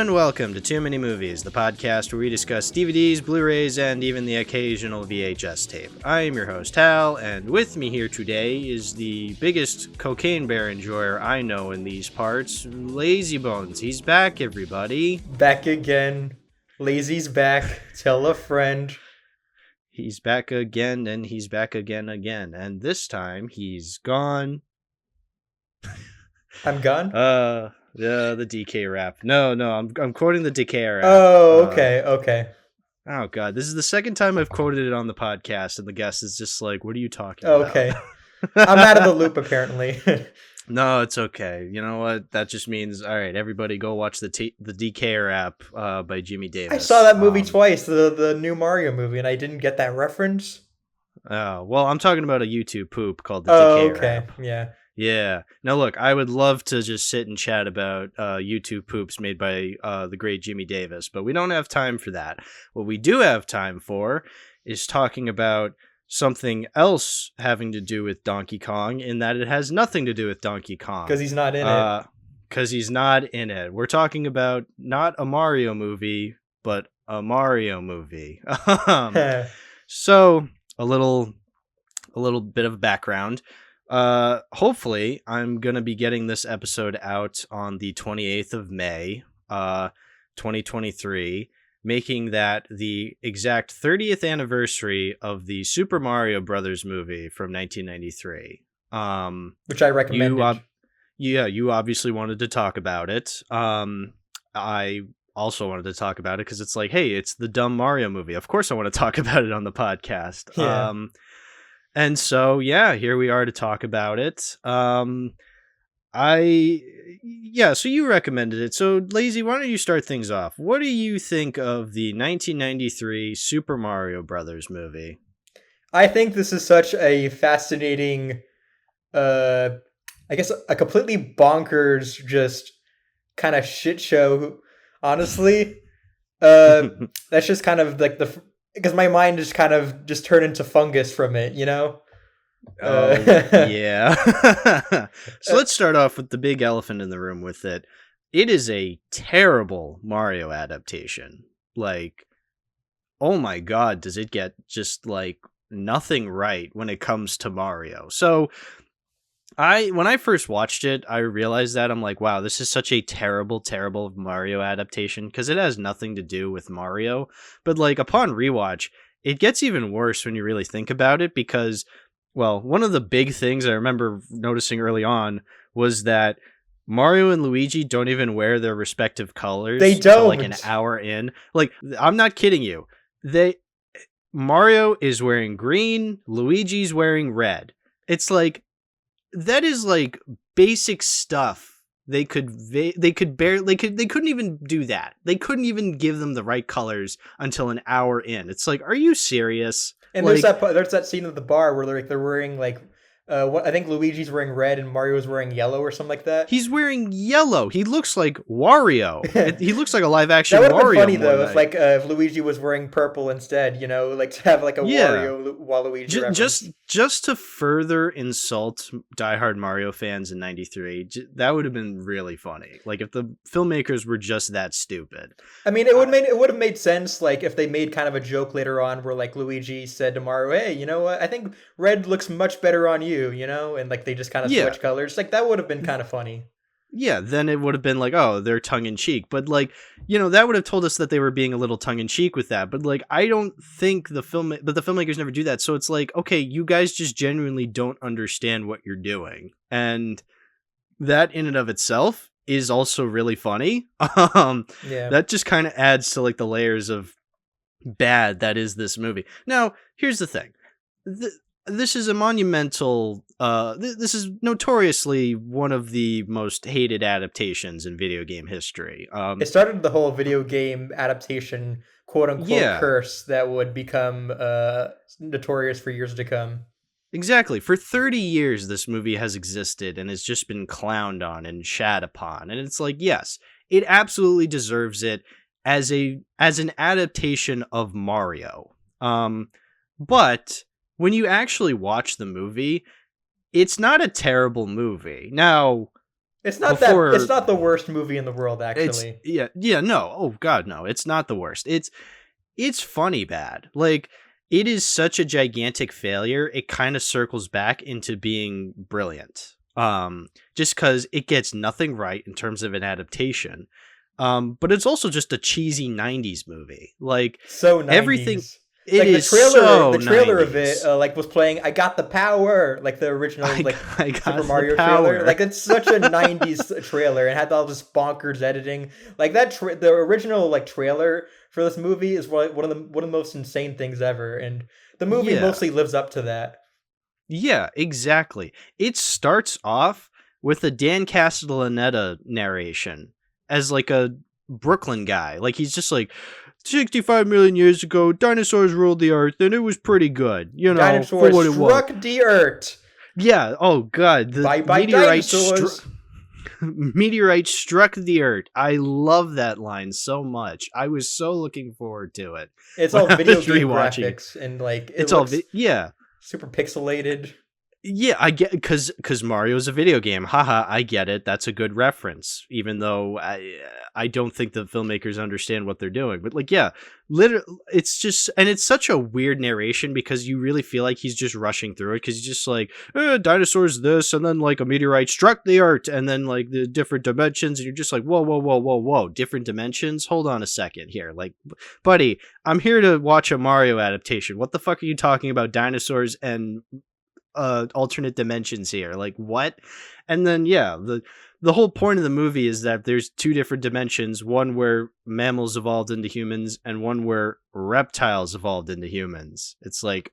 and welcome to Too Many Movies, the podcast where we discuss DVDs, Blu-rays, and even the occasional VHS tape. I am your host, Hal, and with me here today is the biggest cocaine bear enjoyer I know in these parts, Lazybones. He's back, everybody. Back again. Lazy's back. Tell a friend. He's back again, and he's back again, and this time he's gone. I'm gone? The DK rap. No, I'm quoting the DK rap. Oh, okay. Oh, God. This is the second time I've quoted it on the podcast, and the guest is just like, what are you talking about? Okay. I'm out of the loop, apparently. No, it's okay. You know what? That just means, all right, everybody go watch the DK rap by Jimmy Davis. I saw that movie twice, the new Mario movie, and I didn't get that reference. Oh, well, I'm talking about a YouTube poop called the DK rap. Yeah. Yeah. Now, look, I would love to just sit and chat about YouTube poops made by the great Jimmy Davis, but we don't have time for that. What we do have time for is talking about something else having to do with Donkey Kong, in that it has nothing to do with Donkey Kong. Because he's not in it. Because he's not in it. We're talking about not a Mario movie, but a Mario movie. So, a little bit of background. Hopefully I'm going to be getting this episode out on the 28th of May, 2023, making that the exact 30th anniversary of the Super Mario Brothers movie from 1993. Which I recommended. You obviously wanted to talk about it. I also wanted to talk about it because it's like, hey, it's the dumb Mario movie. Of course I want to talk about it on the podcast. Yeah. And so, yeah, here we are to talk about it. So you recommended it. So, Lazy, why don't you start things off? What do you think of the 1993 Super Mario Brothers movie? I think this is such a fascinating, I guess a completely bonkers, just kind of shit show, honestly. That's just kind of like because my mind just kind of just turned into fungus from it, you know? Yeah. So let's start off with the big elephant in the room with it. It is a terrible Mario adaptation. Like, oh my God, does it get just like nothing right when it comes to Mario. So when I first watched it, I realized that I'm like, wow, this is such a terrible Mario adaptation because it has nothing to do with Mario. But like upon rewatch, it gets even worse when you really think about it because, well, one of the big things I remember noticing early on was that Mario and Luigi don't even wear their respective colors. They don't. Like an hour in. Like, I'm not kidding you. Mario is wearing green, Luigi's wearing red. It's like, that is like basic stuff. They couldn't even do that. They couldn't even give them the right colors until an hour in. It's like, are you serious? And like, there's that scene at the bar where they're wearing like I think Luigi's wearing red and Mario's wearing yellow or something like that. He's wearing yellow. He looks like Wario. He looks like a live action Wario. That would have been funny though if Luigi was wearing purple instead. You know, like to have like a Wario Waluigi reference. Just to further insult diehard Mario fans in '93. That would have been really funny. Like if the filmmakers were just that stupid. I mean, it would have made sense. Like if they made kind of a joke later on where like Luigi said to Mario, "Hey, you know what? I think red looks much better on you." You know, and like they just kind of switch colors. Like that would have been kind of funny. Yeah, then it would have been like, oh, they're tongue in cheek. But like, you know, that would have told us that they were being a little tongue in cheek with that. But like, I don't think the filmmakers never do that. So it's like, okay, you guys just genuinely don't understand what you're doing, and that in and of itself is also really funny. That just kind of adds to like the layers of bad that is this movie. Now, here's the thing. This is a monumental, this is notoriously one of the most hated adaptations in video game history. It started the whole video game adaptation, quote-unquote, curse that would become notorious for years to come. Exactly. For 30 years, this movie has existed and has just been clowned on and shat upon. And it's like, yes, it absolutely deserves it as an adaptation of Mario. But when you actually watch the movie, it's not a terrible movie. Now, It's not before it's not the worst movie in the world, actually. no. Oh God, no. It's not the worst. It's funny bad. Like, it is such a gigantic failure. It kind of circles back into being brilliant. Just because it gets nothing right in terms of an adaptation. But it's also just a cheesy 90s movie. Like, So 90s. everything. It like is the trailer 90s. of it like was playing "I Got the Power," like the original I got Super the Mario power. trailer. Like, it's such a 90s trailer and had all this bonkers editing. Like, the original like trailer for this movie is one of the most insane things ever, and the movie Yeah. mostly lives up to that. Yeah, exactly. It starts off with a Dan Castellaneta narration as like a Brooklyn guy. Like, he's just like, 65 million years ago, dinosaurs ruled the earth, and it was pretty good, you know, Dinosaurs for what it was. struck the earth. Yeah. Oh God, the Bye meteorite dinosaurs. meteorite struck the earth. I love that line so much. I was so looking forward to it. It's when all I video was game rewatching. graphics and like It's all yeah. super pixelated. Yeah, I get, because Mario's a video game. Haha, I get it. That's a good reference, even though I don't think the filmmakers understand what they're doing. But like, yeah, literally, it's just, and it's such a weird narration because you really feel like he's just rushing through it, because he's just like, dinosaurs this, and then like a meteorite struck the earth, and then like the different dimensions, and you're just like, whoa, different dimensions? Hold on a second here. Like, buddy, I'm here to watch a Mario adaptation. What the fuck are you talking about dinosaurs and alternate dimensions here? Like, what? And then yeah, the whole point of the movie is that there's two different dimensions, one where mammals evolved into humans and one where reptiles evolved into humans. It's like,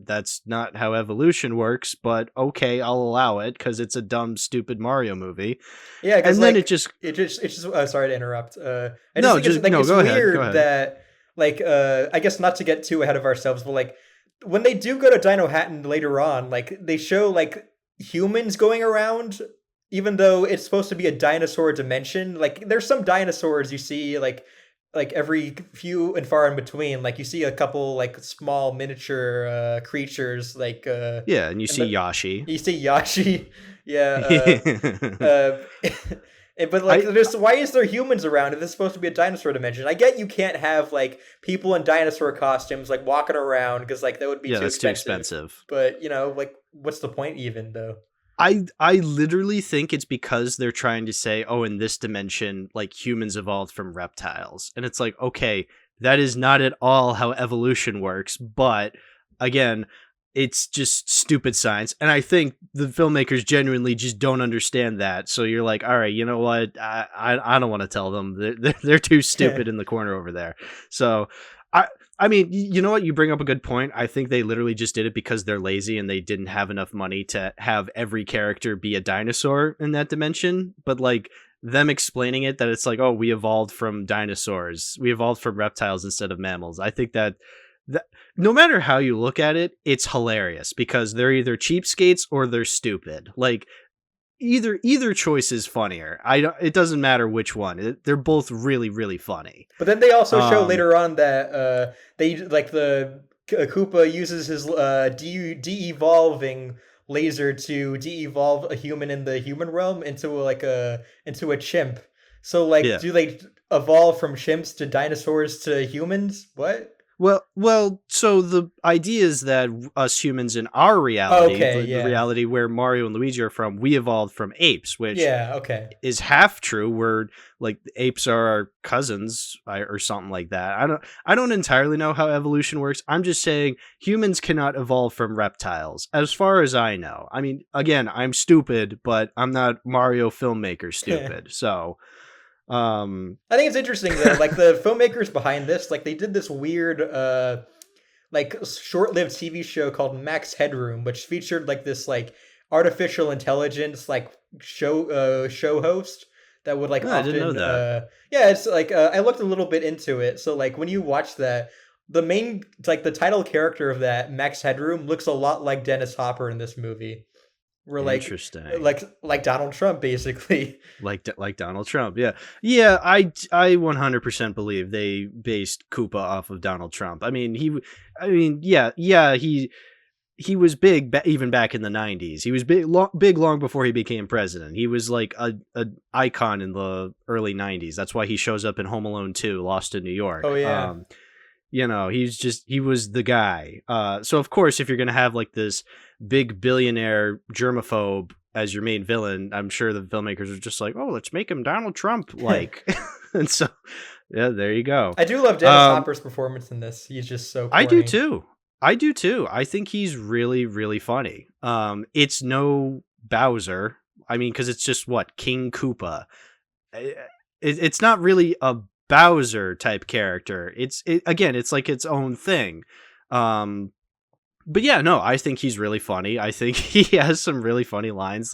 that's not how evolution works, but okay, I'll allow it because it's a dumb, stupid Mario movie. Yeah, because and like, then it just sorry to interrupt. I no, think just it's, like, no. it's Go weird ahead. that like I guess not to get too ahead of ourselves, but like when they do go to Dino Hatton later on, like they show like humans going around, even though it's supposed to be a dinosaur dimension. Like, there's some dinosaurs you see like every few and far in between. Like, you see a couple like small miniature creatures like yeah, and you see Yoshi. You see Yoshi. Yeah. But like, why is there humans around if this is supposed to be a dinosaur dimension? I get you can't have like people in dinosaur costumes like walking around because like that would be too expensive. But you know, like, what's the point even though? I literally think it's because they're trying to say, oh, in this dimension, like, humans evolved from reptiles, and it's like, okay, that is not at all how evolution works. But again, it's just stupid science, and I think the filmmakers genuinely just don't understand that. So you're like, all right, you know what? I don't want to tell them. They're too stupid in the corner over there. So I mean, you know what? You bring up a good point. I think they literally just did it because they're lazy and they didn't have enough money to have every character be a dinosaur in that dimension. But like, them explaining it, that it's like, oh, we evolved from dinosaurs, we evolved from reptiles instead of mammals. I think that no matter how you look at it, it's hilarious because they're either cheapskates or they're stupid. Like, either choice is funnier. It doesn't matter which one. They're both really, really funny. But then they also show later on that they like the Koopa uses his de-evolving laser to de-evolve a human in the human realm into a chimp. So like, do they evolve from chimps to dinosaurs to humans? What? Well, so the idea is that us humans in our reality, the reality where Mario and Luigi are from, we evolved from apes, which is half true. We're like, the apes are our cousins or something like that. I don't entirely know how evolution works. I'm just saying humans cannot evolve from reptiles, as far as I know. I mean, again, I'm stupid, but I'm not Mario filmmaker stupid. So I think it's interesting that like the filmmakers behind this, like, they did this weird like short-lived TV show called Max Headroom, which featured like this like artificial intelligence like show host that would like often, I didn't know that. It's like I looked a little bit into it. So like, when you watch that, the main, like, the title character of that, Max Headroom, looks a lot like Dennis Hopper in this movie. We're like, interesting, like Donald Trump, basically. Like Donald Trump, yeah. I 100% believe they based Koopa off of Donald Trump. I mean, he he was big even back in the 90s. He was big long before he became president. He was like a icon in the early 90s. That's why he shows up in Home Alone 2, Lost in New York. Oh yeah. You know, he was the guy. So of course, if you're going to have like this big billionaire germaphobe as your main villain, I'm sure the filmmakers are just like, oh, let's make him Donald Trump like. And so, yeah, there you go. I do love Dennis Hopper's performance in this. He's just so corny. I do too. I think he's really, really funny. It's no Bowser. I mean, because it's just King Koopa. It's not really a Bowser type character. It's like its own thing. But yeah, no, I think he's really funny. I think he has some really funny lines,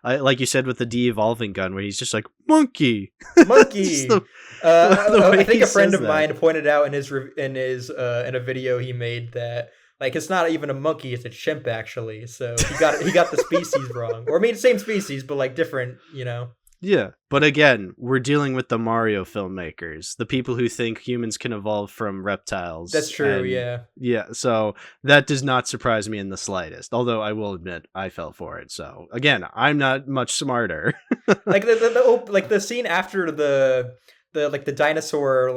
like you said with the de-evolving gun, where he's just like monkey. I think a friend of mine pointed out in in a video he made that like it's not even a monkey, it's a chimp actually. So he got the species wrong, or I mean same species but like different, you know. Yeah, but again, we're dealing with the Mario filmmakers, the people who think humans can evolve from reptiles. That's true, yeah. Yeah, so that does not surprise me in the slightest, although I will admit I fell for it. So, again, I'm not much smarter. Like the scene after the dinosaur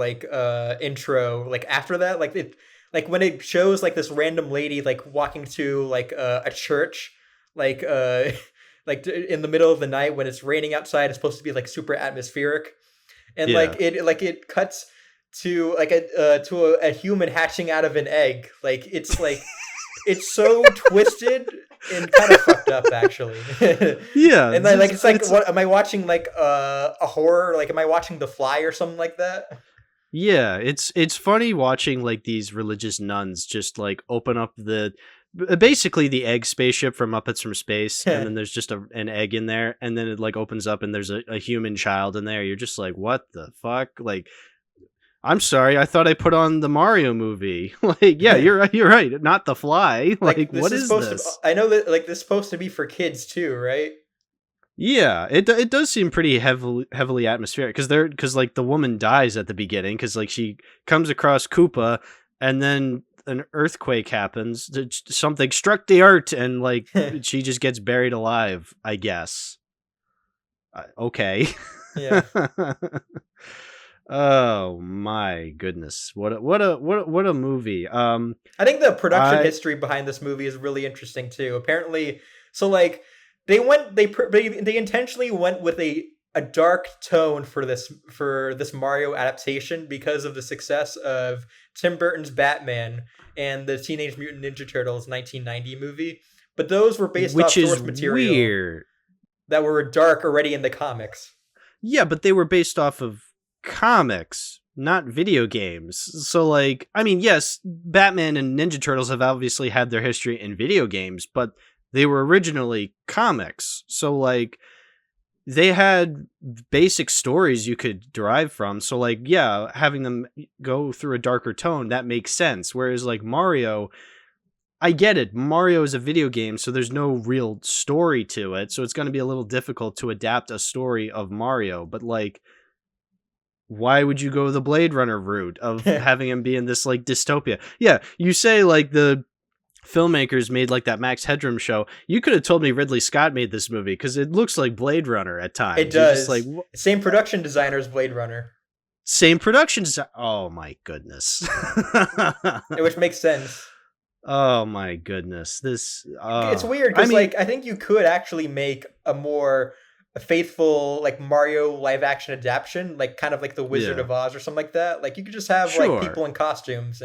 intro, like after that, like when it shows like this random lady like walking to like a church, like in the middle of the night when it's raining outside, it's supposed to be like super atmospheric, and it cuts to like a human hatching out of an egg. Like it's so twisted and kind of fucked up actually. Yeah, and then, like it's like what am I watching, like a horror? Like am I watching The Fly or something like that? Yeah, it's funny watching like these religious nuns just like open up basically the egg spaceship from Muppets from Space, and then there's just an egg in there, and then it like opens up and there's a human child in there. You're just like, what the fuck? Like, I'm sorry, I thought I put on the Mario movie. Like, yeah, you're right, not The Fly. Like what is this? I know that like this is supposed to be for kids too, right? Yeah, it does seem pretty heavily atmospheric because like the woman dies at the beginning because like she comes across Koopa and then an earthquake happens, something struck the earth, and like she just gets buried alive, I guess. Okay. Yeah. Oh my goodness. What a movie. I think the production history behind this movie is really interesting too. Apparently, so like they intentionally went with a dark tone for this Mario adaptation because of the success of Tim Burton's Batman and the Teenage Mutant Ninja Turtles 1990 movie. But those were based off source material weird. That were dark already in the comics. Yeah, but they were based off of comics, not video games. So like, I mean, yes, Batman and Ninja Turtles have obviously had their history in video games, but they were originally comics. So like, they had basic stories you could derive from. So like, yeah, having them go through a darker tone, that makes sense. Whereas like Mario, I get it. Mario is a video game, so there's no real story to it. So it's going to be a little difficult to adapt a story of Mario. But like, why would you go the Blade Runner route of having him be in this like dystopia? Yeah, you say like the filmmakers made like that Max Headroom show. You could have told me Ridley Scott made this movie because it looks like Blade Runner at times. It does. Like same production designer as Blade Runner. Same production design. Oh my goodness. Which makes sense. Oh my goodness. This it's weird because like I think you could actually make a more faithful like Mario live action adaptation, like kind of like the Wizard of Oz or something like that. Like you could just have like people in costumes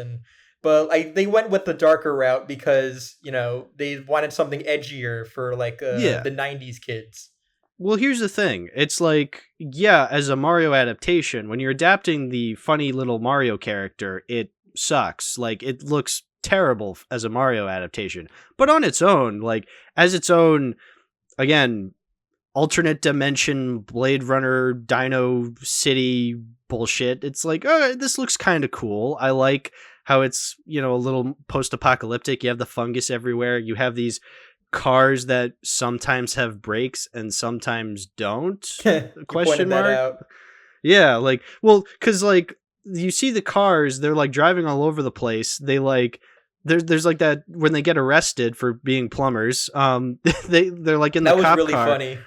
but like they went with the darker route because, you know, they wanted something edgier for like the 90s kids. Well, here's the thing. It's like, yeah, as a Mario adaptation, when you're adapting the funny little Mario character, it sucks. Like it looks terrible as a Mario adaptation. But on its own, like as its own, again, alternate dimension Blade Runner Dino City bullshit, it's like, oh, this looks kind of cool. I like how it's, you know, a little post-apocalyptic. You have the fungus everywhere. You have these cars that sometimes have brakes and sometimes don't. Question mark. That out. Yeah, like, well, because like you see the cars, they're like driving all over the place. They like there's like that when they get arrested for being plumbers. They're like in the cop car. That was really funny.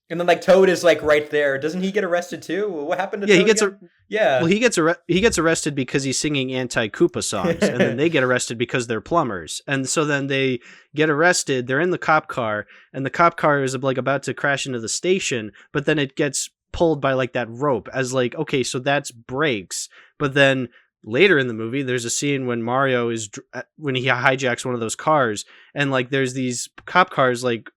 And then like Toad is like right there. Doesn't he get arrested too? What happened to Toad? He gets yeah. Well, he gets arrested because he's singing anti-Koopa songs, and then they get arrested because they're plumbers. And so then they get arrested. They're in the cop car, and the cop car is like about to crash into the station, but then it gets pulled by like that rope as like, okay, so that's brakes. But then later in the movie, there's a scene when Mario is when he hijacks one of those cars, and like there's these cop cars like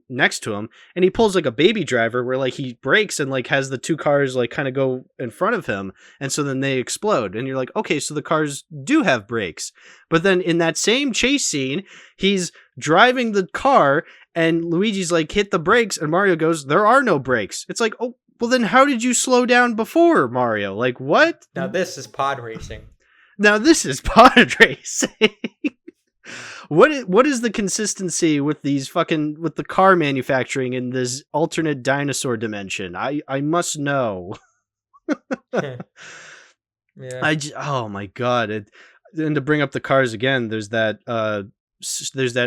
next to him, and he pulls like a baby driver where like he brakes and like has the two cars like kind of go in front of him, and so then they explode, and you're like, okay, so the cars do have brakes. But then in that same chase scene, he's driving the car, and Luigi's like, hit the brakes, and Mario goes, there are no brakes. It's like, oh, well, then how did you slow down before, Mario? Like, what? Now this is pod racing. Now this is pod racing. What is the consistency with with the car manufacturing in this alternate dinosaur dimension? I must know. Yeah. Oh my god. And to bring up the cars again, there's that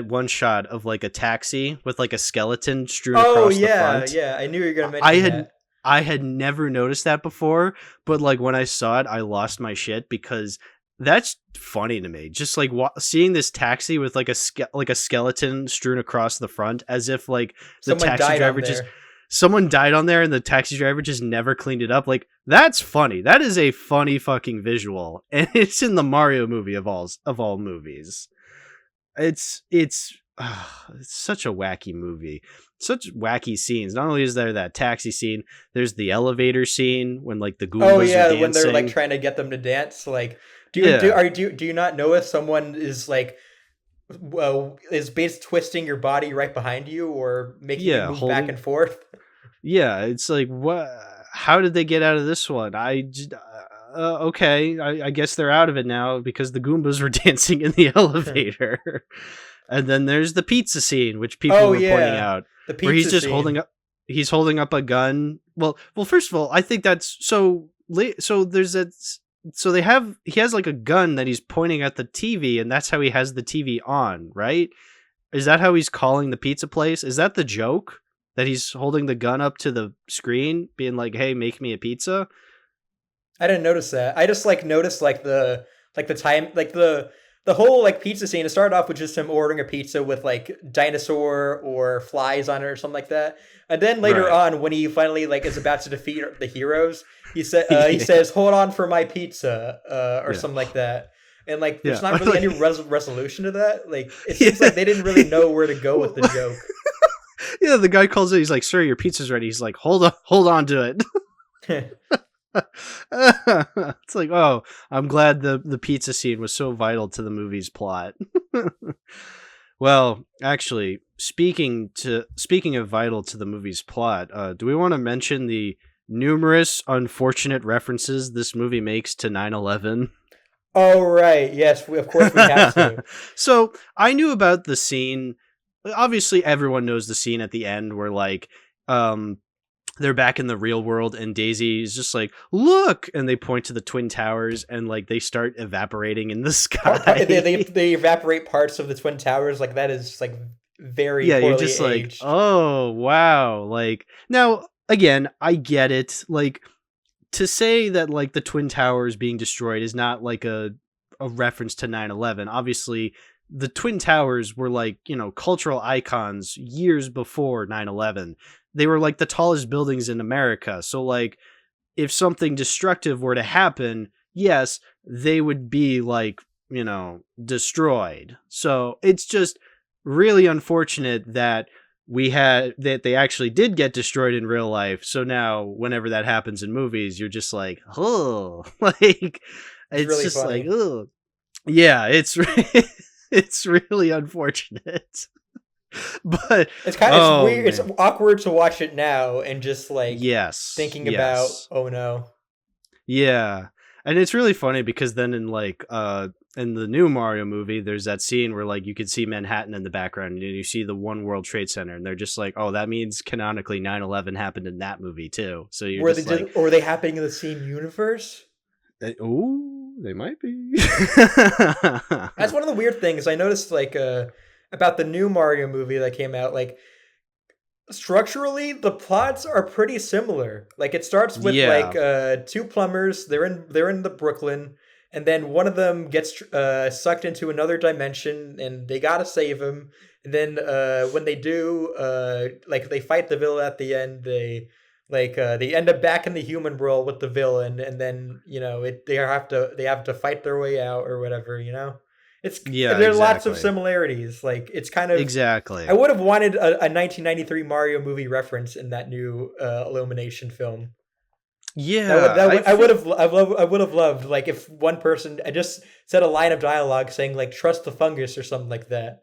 one shot of like a taxi with like a skeleton strewn across the front. Yeah, I knew you were gonna mention that. I had never noticed that before, but like when I saw it, I lost my shit because that's funny to me. Just like seeing this taxi with like a skeleton strewn across the front, as if like someone died on there and the taxi driver just never cleaned it up. Like, that's funny. That is a funny fucking visual, and it's in the Mario movie of all movies. It's such a wacky movie. Such wacky scenes. Not only is there that taxi scene, there's the elevator scene when like the Goombas are dancing. When they're like trying to get them to dance. Like, do you not know if someone is like is basically twisting your body right behind you or making you move back and forth? Yeah, it's like, what? How did they get out of this one? Okay, I guess they're out of it now because the Goombas were dancing in the elevator. And then there's the pizza scene, which people were pointing out, where he's just holding up a gun. Well, first of all, I think that's so there's that. So he has like a gun that he's pointing at the TV, and that's how he has the TV on, right? Is that how he's calling the pizza place? Is that the joke that he's holding the gun up to the screen, being like, "Hey, make me a pizza"? I didn't notice that. I just like noticed like the time, like the whole like pizza scene. It started off with just him ordering a pizza with like dinosaur or flies on it or something like that. And then later on, when he finally like is about to defeat the heroes, he says, "Hold on for my pizza," or something like that. And like, there's not really any resolution to that. Like, it seems like they didn't really know where to go with the joke. Yeah, the guy calls it. He's like, "Sir, your pizza's ready." He's like, "Hold on to it." It's like, oh, I'm glad the pizza scene was so vital to the movie's plot. Well, actually, speaking of vital to the movie's plot, do we want to mention the numerous unfortunate references this movie makes to 9/11? Oh, right. Yes, of course we have to. So I knew about the scene. Obviously, everyone knows the scene at the end where like they're back in the real world and Daisy is just like, look, and they point to the Twin Towers and like they start evaporating in the sky. They evaporate parts of the Twin Towers. Like, that is like very poorly you're just aged. Like, oh wow. Like, now again, I get it. Like, to say that like the Twin Towers being destroyed is not like a reference to 9/11. Obviously, the Twin Towers were like, cultural icons years before 9/11. They were like the tallest buildings in America. So like, if something destructive were to happen, yes, they would be like, destroyed. So it's just really unfortunate that they actually did get destroyed in real life. So now whenever that happens in movies, you're just like, oh, like, it's really just funny. Like, oh, yeah, it's really unfortunate. But it's kind of weird. Man. It's awkward to watch it now and just like thinking about, oh no. Yeah. And it's really funny because then in like in the new Mario movie, there's that scene where like you can see Manhattan in the background and you see the One World Trade Center, and they're just like, oh, that means canonically 9/11 happened in that movie too. So you're were they happening in the same universe? They might be. That's one of the weird things I noticed, like, about the new Mario movie that came out. Like, structurally, the plots are pretty similar. Like, it starts with like Yeah. two plumbers. They're in the Brooklyn, and then one of them gets sucked into another dimension, and they gotta save him. And then when they do, like they fight the villain at the end. They end up back in the human world with the villain, and then they have to fight their way out or whatever. Yeah, There are lots of exactly. similarities. Like, it's kind of, I Exactly. would have wanted a 1993 Mario movie reference in that new Illumination film. That would Yeah, that I would I would feel have I would have loved, like, if one person I just said a line of dialogue saying, like, trust the fungus or something like that.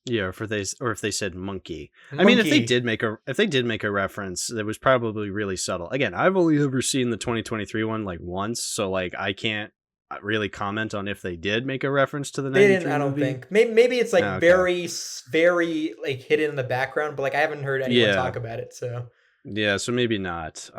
yeah, or if they said monkey. I mean, Monkey. if they did make a reference, that was probably really subtle. Again, I've only ever seen the 2023 one like once, so like I can't really comment on if they did make a reference to the They didn't. 93 I don't movie. think. Maybe it's like Ah, okay. very like hidden in the background, but like I haven't heard anyone Yeah. talk about it. So Yeah, so maybe not.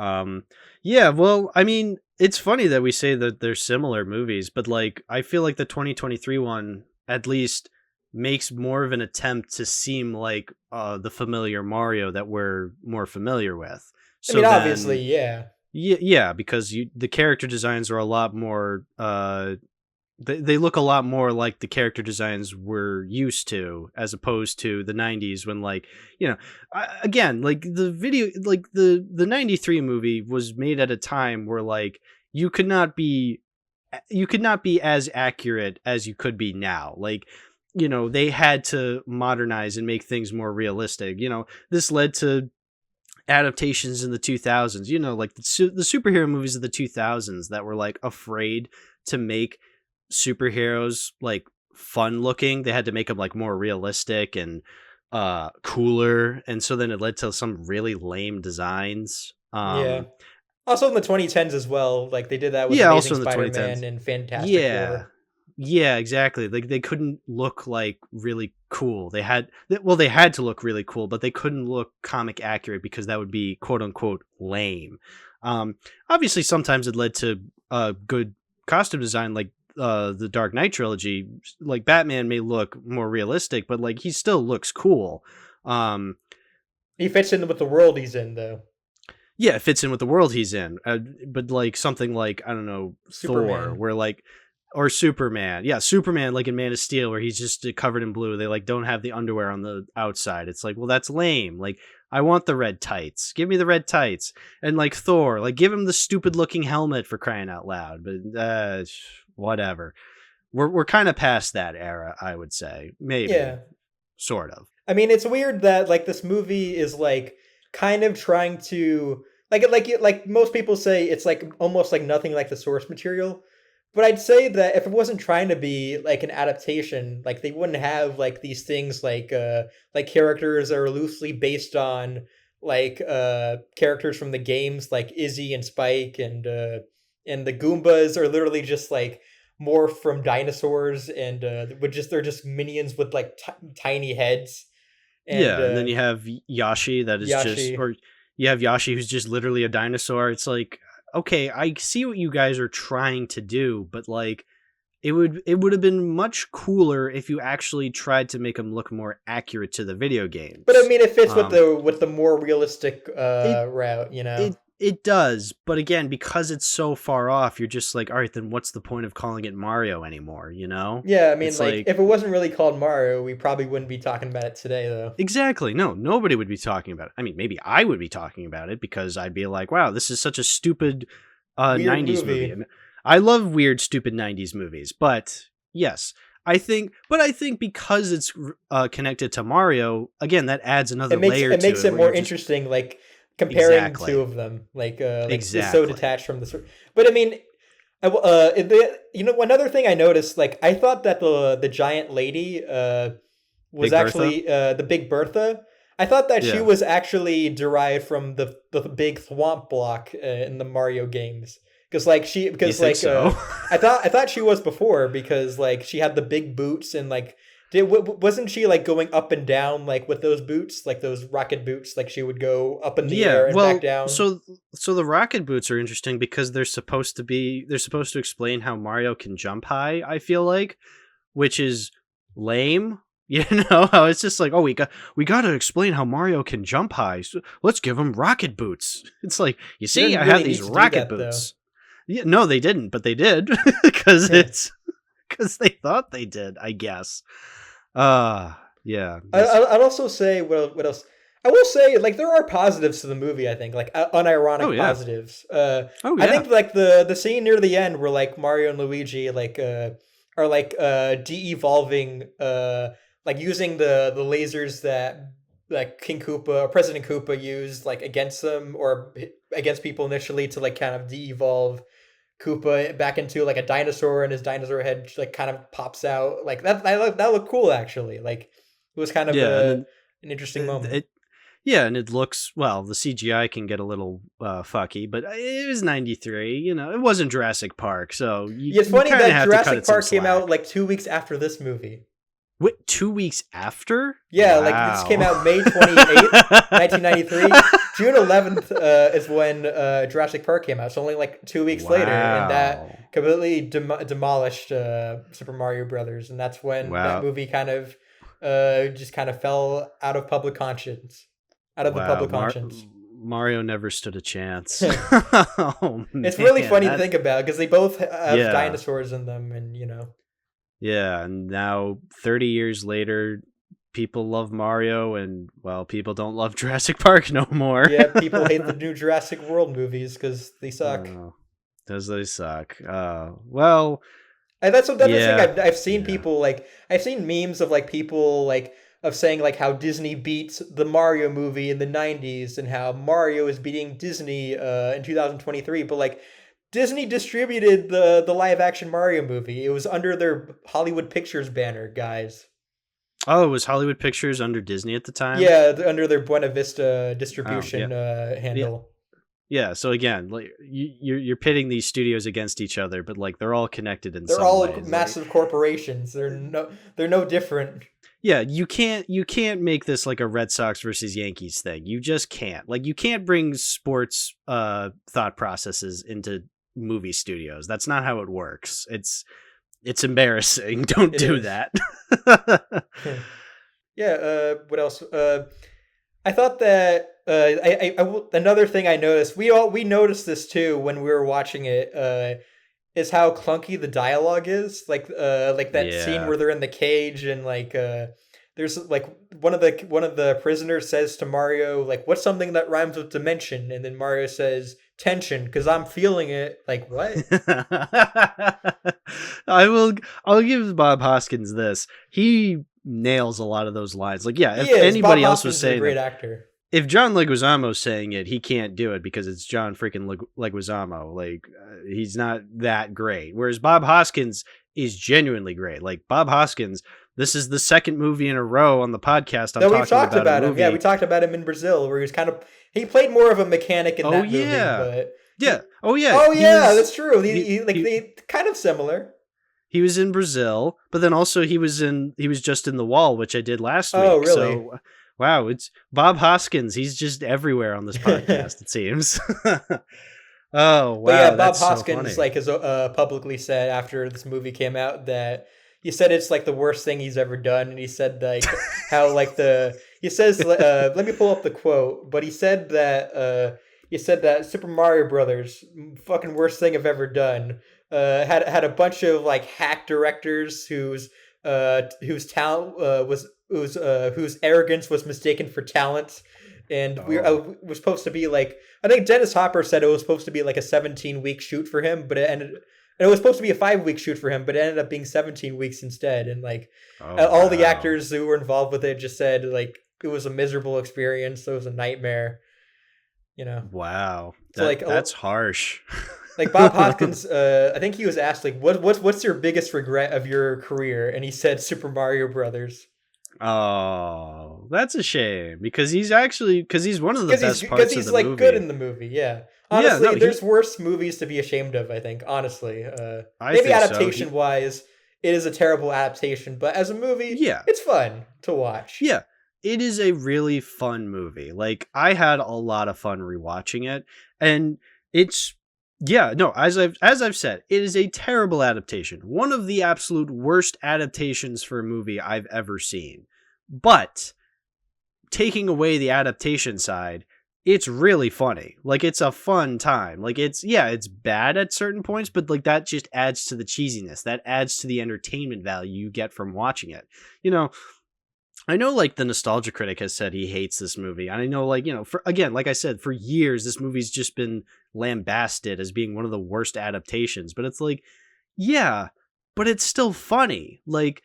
Yeah, well, I mean, it's funny that we say that they're similar movies, but like I feel like the 2023 one at least makes more of an attempt to seem like the familiar Mario that we're more familiar with. I mean, So obviously, then yeah, yeah, because the character designs are a lot more they look a lot more like the character designs we're used to, as opposed to the 90s when, like, again, like the video, like the 93 movie was made at a time where like you could not be as accurate as you could be now. Like, they had to modernize and make things more realistic. This led to adaptations in the 2000s, like the superhero movies of the 2000s that were like afraid to make superheroes like fun looking. They had to make them like more realistic and cooler, and so then it led to some really lame designs. yeah. Also in the 2010s as well, like they did that with Yeah, Amazing also in the Spider-Man 2010s. and Fantastic Yeah. Four. Yeah, exactly. Like they couldn't look like really cool. They had to look really cool, but they couldn't look comic accurate because that would be quote unquote lame. Obviously sometimes it led to good costume design, like the Dark Knight trilogy. Like Batman may look more realistic, but like he still looks cool. Um He fits in with the world he's in, though. yeah, it fits in with the world he's in. But like something like, I don't know, Thor, Superman. where like, or Superman. Yeah, Superman, like in Man of Steel, where he's just covered in blue. They like don't have the underwear on the outside. It's like, well, that's lame. Like, I want the red tights. Give me the red tights. And like Thor, like give him the stupid looking helmet, for crying out loud. But whatever. We're kind of past that era, I would say. Maybe, Yeah. sort of. I mean, it's weird that like this movie is like kind of trying to like most people say it's like almost like nothing like the source material. But I'd say that if it wasn't trying to be like an adaptation, like they wouldn't have like these things like characters that are loosely based on like characters from the games, like Izzy and Spike, and the Goombas are literally just like more from dinosaurs, and they're just minions with like tiny heads. And Yeah, and then you have Yashi that is just, Yashi. or you have Yashi who's just literally a dinosaur. It's like, okay, I see what you guys are trying to do, but like it would have been much cooler if you actually tried to make them look more accurate to the video But I games. mean, it fits with Um, the more realistic it route, you know. it does, but again, because it's so far off, you're just like, all right, then what's the point of calling it Mario anymore? Yeah, I mean, It's like, like, if it wasn't really called Mario, we probably wouldn't be talking about it today, though. exactly. No, nobody would be talking about it. I mean, maybe I would be talking about it because I'd be like, wow, this is such a stupid Weird 90s movie. movie. And I love weird, stupid 90s movies, but yes, I think because it's connected to Mario, again, that adds another layer It to makes it it where more you're just, interesting, like comparing two exactly, of them, like it's so exactly. detached from the story. But I mean, another thing I noticed, like I thought that the giant lady was Big Bertha? actually the Big Bertha. I thought that she Yeah. was actually derived from the big Thwomp block in the Mario games. You Because think like so? I thought she was before, because like she had the big boots, and like Wasn't she like going up and down like with those boots, like those rocket boots? Like she would go up in the air and back down. So the rocket boots are interesting because they're supposed to explain how Mario can jump high. I feel like, which is lame. You know how it's just like, oh, we got to explain how Mario can jump high. So let's give him rocket boots. It's like, you see, I have these rocket boots. Yeah, no, they didn't, but they did because they thought they did, I guess. Yeah. I'd also say what else? I will say, like, there are positives to the movie. I think, like, unironic positives. I think like the scene near the end where like Mario and Luigi like are like de-evolving, like using the lasers that like King Koopa or President Koopa used like against them or against people initially to like kind of de-evolve Koopa back into like a dinosaur, and his dinosaur head like kind of pops out. Like that looked cool actually. Like it was kind of an interesting moment. And it looks, well, the CGI can get a little fucky, but it was 93, you know, it wasn't Jurassic Park, so it's funny that Jurassic Park came out like 2 weeks after this movie. What, 2 weeks after? Yeah, wow. Like this came out May 28th, 1993. June 11th is when Jurassic Park came out, so only like 2 weeks later, and that completely demolished Super Mario Brothers, and that's when that movie kind of just kind of fell out of public conscience. Out of the public conscience. Mario never stood a chance. Oh, it's really funny to think about because they both have dinosaurs in them, and you know. Yeah, and now 30 years later, people love Mario, and well, people don't love Jurassic Park no more. Yeah, people hate the new Jurassic World movies because they suck. Because they suck. Well, that's another thing I've seen people like. I've seen memes of like people like. Of saying like how Disney beats the Mario movie in the 90s and how Mario is beating Disney in 2023, but like Disney distributed the live action Mario movie. It was under their Hollywood Pictures banner, guys. Oh, it was Hollywood Pictures under Disney at the time? Yeah, under their Buena Vista distribution handle. Yeah, so again, like you're pitting these studios against each other, but like they're all connected in some ways. They're all massive corporations. They're no different. Yeah, you can't make this like a Red Sox versus Yankees thing. You just can't. Like you can't bring sports thought processes into movie studios. That's not how it works. It's embarrassing. Don't do that. Yeah, what else? I thought that another thing I noticed, we noticed this too when we were watching it, is how clunky the dialogue is. Like that scene where they're in the cage and like there's like one of the prisoners says to Mario like, what's something that rhymes with dimension? And then Mario says tension because I'm feeling it. Like what? I'll give Bob Hoskins this. He nails a lot of those lines. Like if anybody else was saying, a great actor. If John Leguizamo's saying it, he can't do it because it's John freaking Leguizamo. Like he's not that great. Whereas Bob Hoskins is genuinely great. Like Bob Hoskins, this is the second movie in a row on the podcast we've talked about him. Yeah, we talked about him in Brazil, where he played more of a mechanic in that movie. But that's true. They kind of similar. He was in Brazil, but then also he was just in The Wall, which I did last week. Oh, really? So, wow, it's Bob Hoskins. He's just everywhere on this podcast, it seems. Oh, wow. But yeah, Bob Hoskins has publicly said after this movie came out that he said it's like the worst thing he's ever done, and he said like how like he says let me pull up the quote, but he said that Super Mario Brothers, fucking worst thing I've ever done. Had a bunch of like hack directors whose talent whose arrogance was mistaken for talent, and we was supposed to be like, I think Dennis Hopper said it was supposed to be like a 17-week shoot for him, but it was supposed to be a 5-week shoot for him, but it ended up being 17 weeks instead, and like all the actors who were involved with it just said like it was a miserable experience, it was a nightmare, you know. Wow, so, that's harsh. Like Bob Hoskins, I think he was asked like, what's your biggest regret of your career? And he said Super Mario Brothers. Oh, that's a shame because he's one of the best parts of the movie. Because he's like good in the movie, yeah. Honestly, there's worse movies to be ashamed of. I think honestly, maybe adaptation wise, it is a terrible adaptation, but as a movie, Yeah. it's fun to watch. Yeah. It is a really fun movie. Like, I had a lot of fun rewatching it, and it's yeah, no, as I've said, it is a terrible adaptation. One of the absolute worst adaptations for a movie I've ever seen. But taking away the adaptation side, it's really funny. Like, it's a fun time. Like, it's bad at certain points, but like that just adds to the cheesiness. That adds to the entertainment value you get from watching it. You know, I know, like, the Nostalgia Critic has said he hates this movie. And I know, like, you know, for again, like I said, for years, this movie's just been lambasted as being one of the worst adaptations. But it's like, yeah, but it's still funny. Like,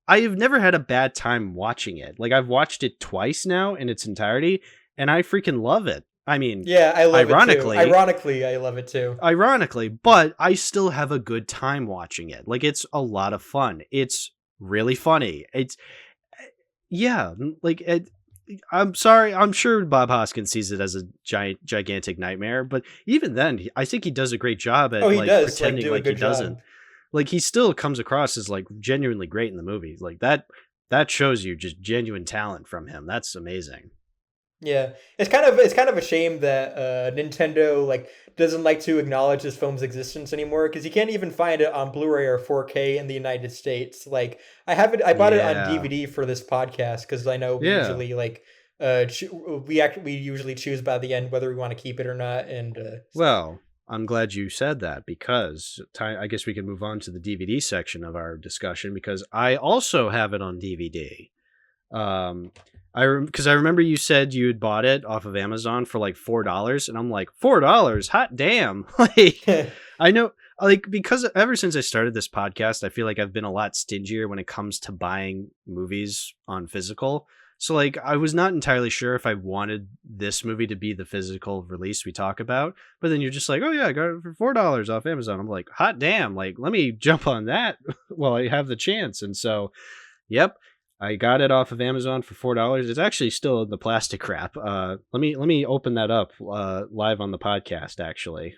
I have never had a bad time watching it. Like, I've watched it twice now in its entirety, and I freaking love it. I mean, Yeah, I love ironically, it too. Ironically, I love it too. Ironically, but I still have a good time watching it. Like, it's a lot of fun. It's really funny. It's yeah, like I'm sorry. I'm sure Bob Hoskins sees it as a gigantic nightmare, but even then, I think he does a great job at He like does pretending do a like he good job. doesn't. Like, he still comes across as like genuinely great in the movie. Like, that shows you just genuine talent from him. That's amazing. Yeah, it's kind of a shame that Nintendo like doesn't like to acknowledge this film's existence anymore because you can't even find it on Blu-ray or 4K in the United States. Like I bought it on Yeah. DVD for this podcast because I know we Yeah. usually like we usually choose by the end whether we want to keep it or not. And Well, I'm glad you said that because I guess we can move on to the DVD section of our discussion because I also have it on DVD. Because I remember you said you had bought it off of Amazon for like $4, and I'm like, $4? Hot damn! Like, I know, like, because ever since I started this podcast, I feel like I've been a lot stingier when it comes to buying movies on physical. So, like, I was not entirely sure if I wanted this movie to be the physical release we talk about, but then you're just like, oh yeah, I got it for $4 off Amazon. I'm like, hot damn! Like, let me jump on that while I have the chance. And so, yep. I got it off of Amazon for $4. It's actually still in the plastic wrap. Let me open that up live on the podcast. Actually,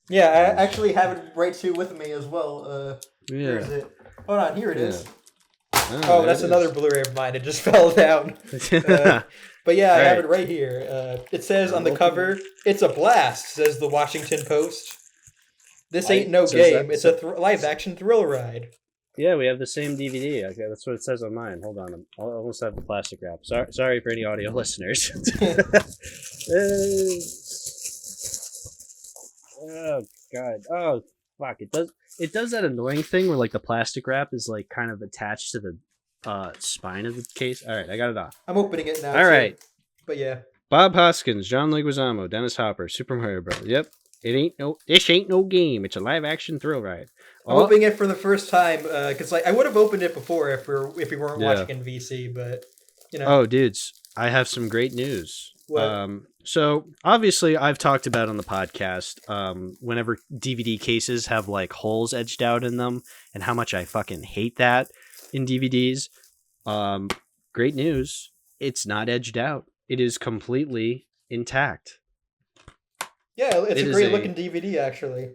yeah, I actually have it right too with me as well. Where is yeah. it? Hold on, here it is. Oh, That's another Blu-ray of mine. It just fell down. But yeah, I have it right here. It says on the cover, "It's a blast," says the Washington Post. This ain't no game. It's a live-action thrill ride. Yeah, we have the same DVD. Okay, that's what it says on mine. Hold on, I almost have the plastic wrap. Sorry for any audio listeners. Oh god. Oh fuck! It does that annoying thing where like the plastic wrap is like kind of attached to the spine of the case. All right, I got it off. I'm opening it now. All right. But yeah. Bob Hoskins, John Leguizamo, Dennis Hopper, Super Mario Bros. Yep. This ain't no game. It's a live action thrill ride. I'm opening it for the first time because like I would have opened it before if we weren't Yeah. watching in VC, but you know. Oh, dudes, I have some great news. What? So obviously I've talked about on the podcast whenever DVD cases have like holes edged out in them and how much I fucking hate that in DVDs. Great news. It's not edged out. It is completely intact. Yeah, it's It a is great looking DVD actually.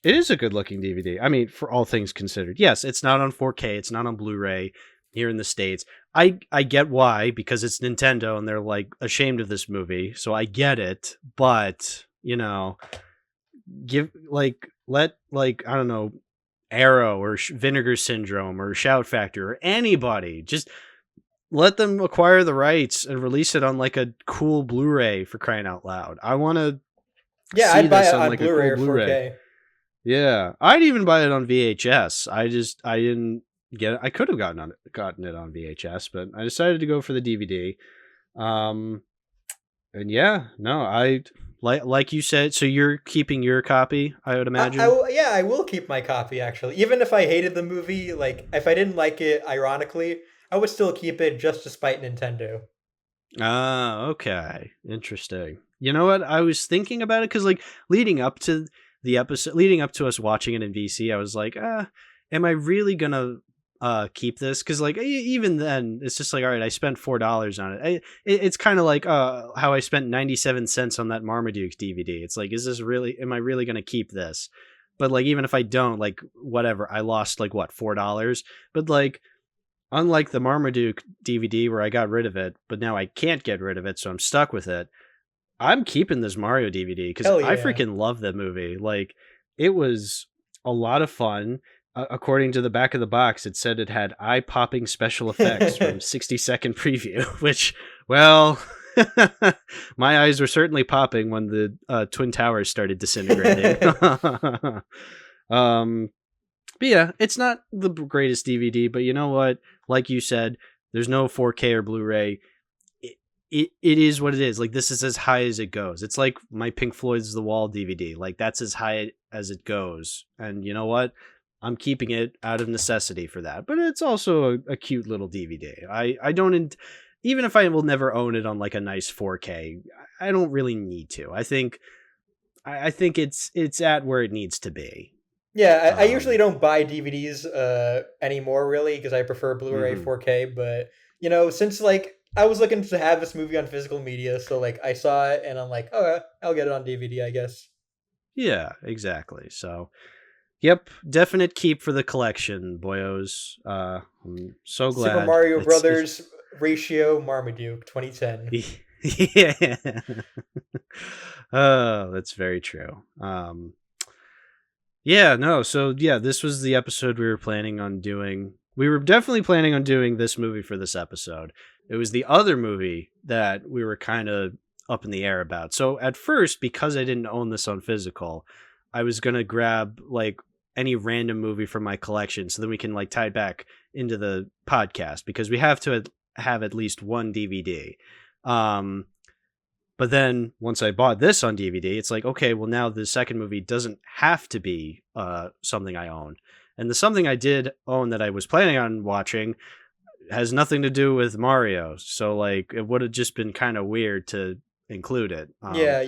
It is a good looking DVD. I mean, for all things considered. Yes, it's not on 4K. It's not on Blu-ray here in the States. I get why, because it's Nintendo and they're like ashamed of this movie. So I get it. But, you know, let I don't know, Arrow or Vinegar Syndrome or Shout Factory or anybody just let them acquire the rights and release it on like a cool Blu-ray, for crying out loud. I want to Yeah, see I'd buy this it on on like Blu-ray a or cool Blu-ray. 4K. Yeah, I'd even buy it on VHS. I didn't get it. I could have gotten it on VHS, but I decided to go for the DVD. And yeah, no, I like you said. So you're keeping your copy, I would imagine. I will keep my copy actually. Even if I hated the movie, like if I didn't like it, ironically, I would still keep it just to spite Nintendo. Ah, okay, interesting. You know what? I was thinking about it because like leading up to us watching it in VC, I was like, am I really gonna keep this? Because like even then, it's just like, all right, I spent $4 on it. It's kind of like how I spent 97 cents on that Marmaduke DVD. It's like, am I really gonna keep this? but like even if I don't, like whatever, I lost like what, $4. But like unlike the Marmaduke DVD where I got rid of it, but now I can't get rid of it, so I'm stuck with it. I'm keeping this Mario DVD because Hell I yeah. freaking love that movie. Like, it was a lot of fun. According to the back of the box, it said it had eye-popping special effects from 60-second preview, which, well, my eyes were certainly popping when the Twin Towers started disintegrating. But yeah, it's not the greatest DVD, but you know what? Like you said, there's no 4K or Blu-ray. It is what it is. Like, this is as high as it goes. It's like my Pink Floyd's The Wall DVD. Like, that's as high as it goes. And you know what? I'm keeping it out of necessity for that. But it's also a cute little DVD. I don't, even if I will never own it on like a nice 4K, I don't really need to. I think it's at where it needs to be. Yeah, I usually don't buy DVDs anymore, really, because I prefer Blu-ray 4K. But since like I was looking to have this movie on physical media, so like I saw it and I'm like, oh, I'll get it on DVD, I guess. Yeah, exactly. So, yep, definite keep for the collection, boyos. I'm so glad. Super Mario Brothers Ratio Marmaduke 2010. Yeah. Oh, that's very true. Yeah, no, so yeah, this was the episode we were planning on doing. We were definitely planning on doing this movie for this episode. It was the other movie that we were kind of up in the air about. So at first, because I didn't own this on physical, I was going to grab like any random movie from my collection so then we can like tie it back into the podcast because we have to have at least one DVD. But then once I bought this on DVD, it's like, okay, well now the second movie doesn't have to be something I own. And the something I did own that I was planning on watching has nothing to do with Mario. So like it would have just been kind of weird to include it. Yeah,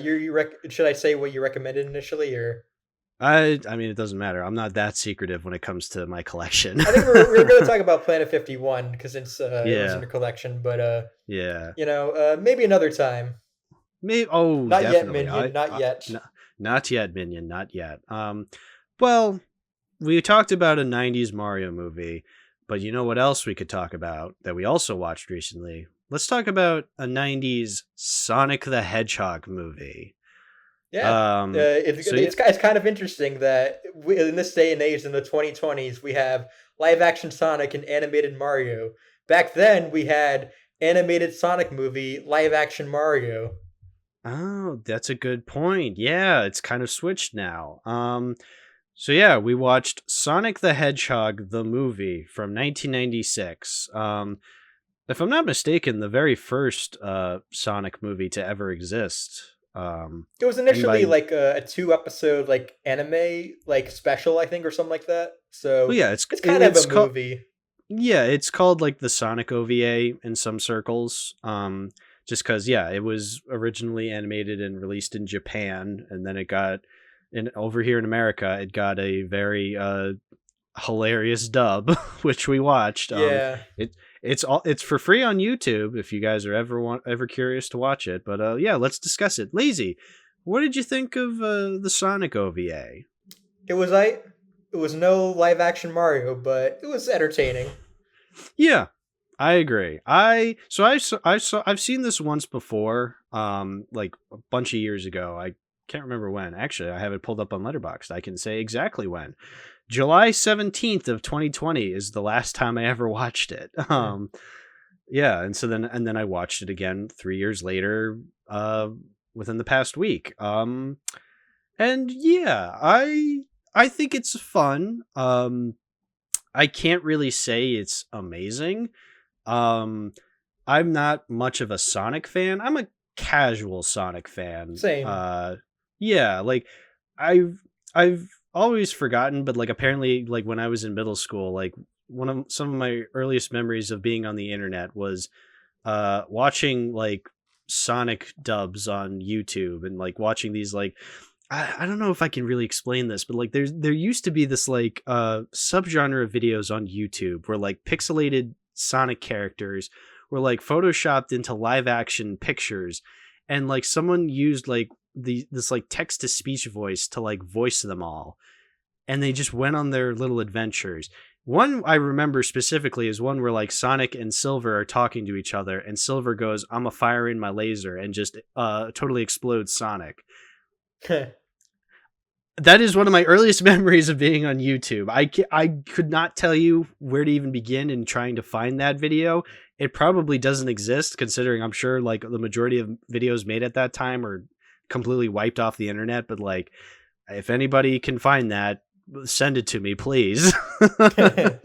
should I say what you recommended initially, or? I mean, it doesn't matter. I'm not that secretive when it comes to my collection. I think we're going to talk about Planet 51 because it was in your collection, but yeah, maybe another time. Maybe. Not definitely. yet, Minion. Not yet. Not yet, Minion. Not yet. Well, we talked about a '90s Mario movie, but you know what else we could talk about that we also watched recently? Let's talk about a '90s Sonic the Hedgehog movie. Yeah, it's kind of interesting that in this day and age, in the 2020s, we have live action Sonic and animated Mario. Back then, we had animated Sonic movie, live action Mario. Oh, that's a good point. Yeah, it's kind of switched now. So yeah, we watched Sonic the Hedgehog, the movie from 1996. If I'm not mistaken, the very first Sonic movie to ever exist. It was initially like a 2-episode like anime like special, I think, or something like that. So well, yeah, it's kind of a movie. Yeah, it's called like the Sonic OVA in some circles. Just because, yeah, it was originally animated and released in Japan, and then it got over here in America. It got a very hilarious dub, which we watched. Yeah, it's for free on YouTube if you guys are ever curious to watch it. But yeah, let's discuss it. Lazy, what did you think of the Sonic OVA? It was no live action Mario, but it was entertaining. Yeah, I agree. I've seen this once before, like a bunch of years ago. I can't remember when. Actually, I have it pulled up on Letterboxd. I can say exactly when. July 17th of 2020 is the last time I ever watched it. Yeah, and so then I watched it again 3 years later, within the past week. And yeah, I think it's fun. I can't really say it's amazing. I'm not much of a Sonic fan. I'm a casual Sonic fan. Same. Yeah, like I've always forgotten, but like apparently like when I was in middle school, like some of my earliest memories of being on the internet was watching like Sonic dubs on YouTube and like watching these like I don't know if I can really explain this, but like there used to be this like subgenre of videos on YouTube where like pixelated Sonic characters were like photoshopped into live action pictures, and like someone used like this like text to speech voice to like voice them all. and they just went on their little adventures. One I remember specifically is one where like Sonic and Silver are talking to each other, and Silver goes, "I'm a firing my laser," and just totally explodes Sonic. That is one of my earliest memories of being on YouTube. I could not tell you where to even begin in trying to find that video. It probably doesn't exist, considering I'm sure like the majority of videos made at that time are completely wiped off the internet. But like, if anybody can find that, send it to me, please. But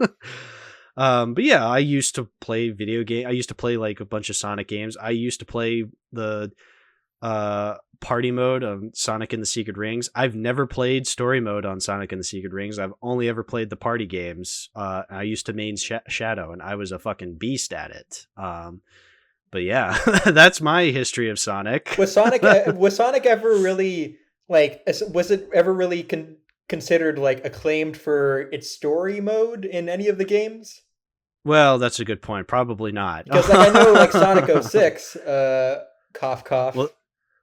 yeah, I used to play video game. I used to play like a bunch of Sonic games. I used to play the party mode of Sonic and the Secret Rings. I've never played story mode on Sonic and the Secret Rings. I've only ever played the party games. I used to main Shadow, and I was a fucking beast at it. But yeah, that's my history of Sonic. Was Sonic ever really like? Was it ever really considered like acclaimed for its story mode in any of the games? Well, that's a good point. Probably not. Because like I know like Sonic 06, cough cough.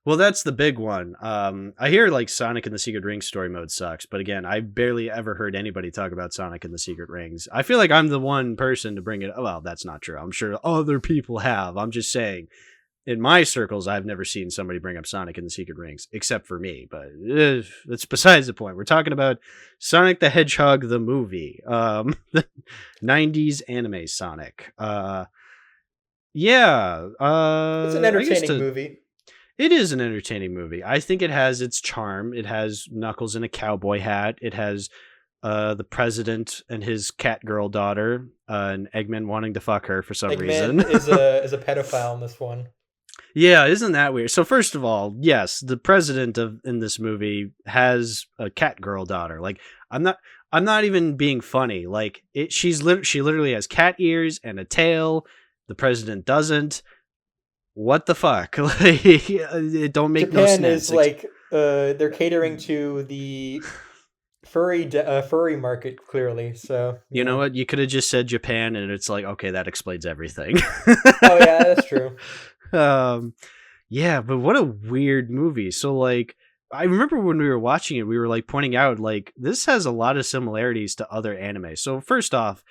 Well, that's the big one. I hear like Sonic and the Secret Rings story mode sucks, but again, I barely ever heard anybody talk about Sonic and the Secret Rings. I feel like I'm the one person to bring it. Well, that's not true. I'm sure other people have. I'm just saying, in my circles, I've never seen somebody bring up Sonic and the Secret Rings, except for me. But that's besides the point. We're talking about Sonic the Hedgehog, the movie, the 90s anime Sonic. Yeah, it's an entertaining movie. It is an entertaining movie. I think it has its charm. It has Knuckles in a cowboy hat. It has the president and his cat girl daughter, and Eggman wanting to fuck her for some reason. Eggman is a pedophile in this one. Yeah, isn't that weird? So first of all, yes, the president in this movie has a cat girl daughter. Like I'm not even being funny. Like she literally has cat ears and a tail. The president doesn't. What the fuck? Like, it don't make no sense. Japan is like they're catering to the furry market clearly. So you know what? You could have just said Japan, and it's like, okay, that explains everything. Oh yeah, that's true. Yeah, but what a weird movie. So like, I remember when we were watching it, we were like pointing out like this has a lot of similarities to other anime. So first off,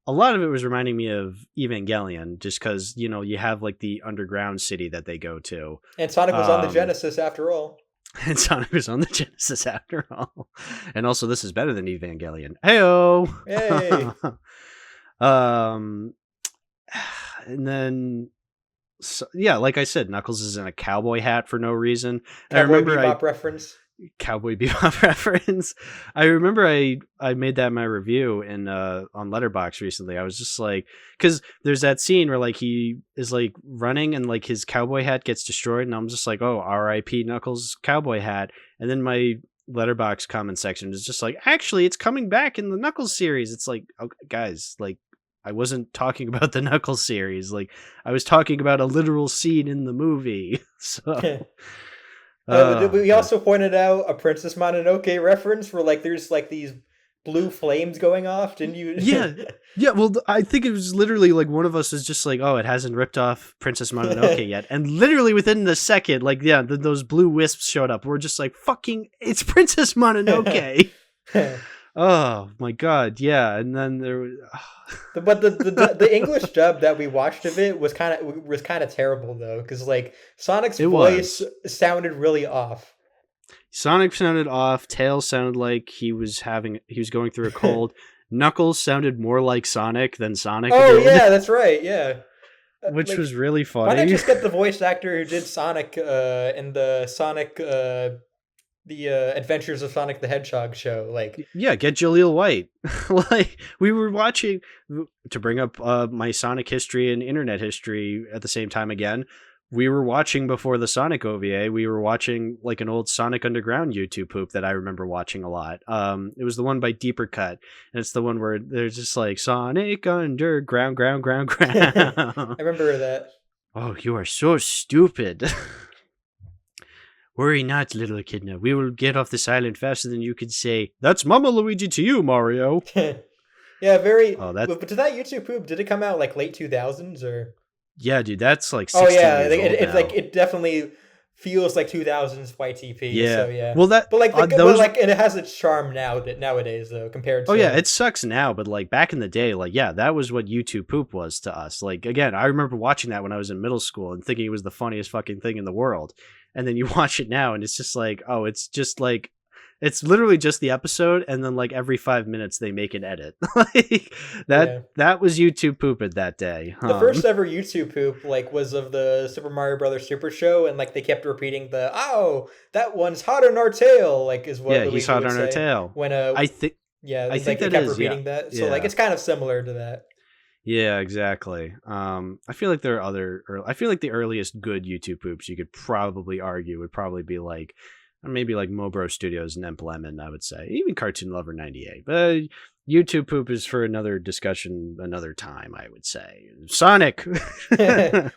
a lot of it was reminding me of Evangelion, just because, you know, you have like the underground city that they go to. And Sonic was on the Genesis after all. And Sonic was on the Genesis after all. And also, this is better than Evangelion. Hey-o! Hey! And then, so, yeah, like I said, Knuckles is in a cowboy hat for no reason. Cowboy Bebop reference. Cowboy Bebop reference. I remember I made that my review in on Letterboxd recently. I was just like, because there's that scene where like he is like running and like his cowboy hat gets destroyed, and I'm just like, oh, R.I.P. Knuckles cowboy hat. And then my Letterboxd comment section is just like, actually, it's coming back in the Knuckles series. It's like, okay, guys, like, I wasn't talking about the Knuckles series. Like, I was talking about a literal scene in the movie. So. We also pointed out a Princess Mononoke reference where like there's like these blue flames going off. Didn't you? Yeah. Well, I think it was literally like one of us is just like, oh, it hasn't ripped off Princess Mononoke yet, and literally within the second, like those blue wisps showed up. We're just like, fucking, it's Princess Mononoke. Oh my god, yeah. And then there was, but the English dub that we watched of it was kind of terrible though, because like Sonic's voice sounded really off. Sonic sounded off. Tails sounded like he was going through a cold. Knuckles sounded more like Sonic than Sonic. Oh did. Yeah, that's right. Yeah, which like, was really funny. Why not just get the voice actor who did Sonic in the Sonic the Adventures of Sonic the Hedgehog show? Like, yeah, get Jaleel White. Like, we were watching, to bring up my Sonic history and internet history at the same time again, we were watching before the Sonic OVA, we were watching like an old Sonic Underground YouTube poop that I remember watching a lot. It was the one by Deeper Cut, and it's the one where there's just like Sonic Underground, ground. I remember that. Oh, you are so stupid. Worry not, little echidna. We will get off this island faster than you can say, "That's Mama Luigi to you, Mario." Yeah, very. Oh, but to that YouTube poop, did it come out like late 2000s or? Yeah, dude, that's like 16 years old it's now. like it definitely feels like 2000s YTP. Yeah. So yeah. Well, that But like, those. it has its charm nowadays though, compared to. Oh yeah, it sucks now, but like back in the day, like yeah, that was what YouTube poop was to us. Like again, I remember watching that when I was in middle school and thinking it was the funniest fucking thing in the world. And then you watch it now and it's just like, oh, it's just like it's literally just the episode and then like every 5 minutes they make an edit. Like that was YouTube poop at that day. The first ever YouTube poop like was of the Super Mario Brothers Super Show, and like they kept repeating that one's hot on our tail, like is what he's hot on our tail. When I think I think they kept repeating that. So like it's kind of similar to that. Yeah, exactly. I feel like there are I feel like the earliest good YouTube poops you could probably argue would probably be like maybe like Mobro Studios and Emp Lemon, I would say. Even Cartoon Lover 98. But YouTube poop is for another discussion another time, I would say. Sonic.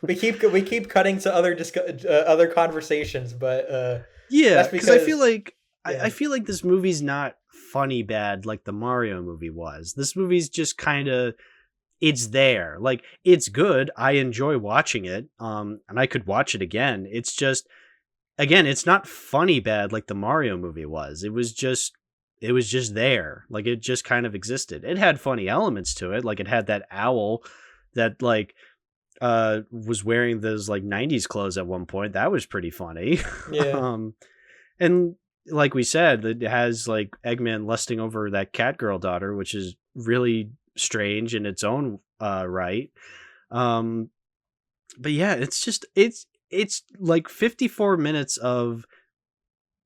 we keep cutting to other conversations, but yeah, because I feel like I feel like this movie's not funny bad like the Mario movie was. This movie's just kind of it's there. Like it's good. I enjoy watching it. And I could watch it again. It's just again, it's not funny bad like the Mario movie was. It was just there. Like it just kind of existed. It had funny elements to it. Like it had that owl that like was wearing those like 90s clothes at one point. That was pretty funny. Yeah. And like we said, it has like Eggman lusting over that cat girl daughter, which is really strange in its own right. But yeah, it's like 54 minutes of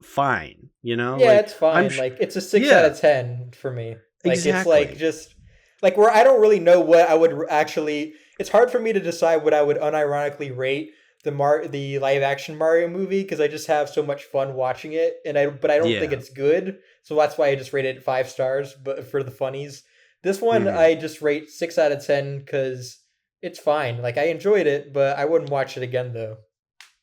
fine, you know? Yeah, like, it's fine. Like it's a 6 out of 10 for me. Like exactly. It's like just like where I don't really know what I would actually. It's hard for me to decide what I would unironically rate the live action Mario movie because I just have so much fun watching it, but I don't think it's good. So that's why I just rated it 5 stars. But for the funnies, this one I just rate 6 out of 10 because it's fine. Like I enjoyed it, but I wouldn't watch it again though.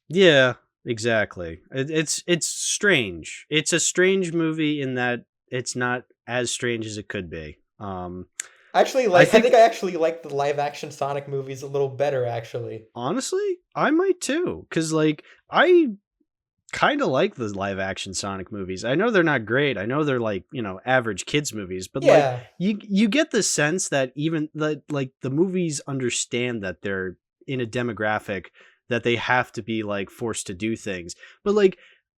Yeah, exactly. It's strange. It's a strange movie in that it's not as strange as it could be. I think I actually like the live action Sonic movies a little better. Actually, honestly, I might too, because like I kind of like the live action Sonic movies. I know they're not great. I know they're like average kids movies, but like you get the sense that even the movies understand that they're in a demographic that they have to be like forced to do things. But like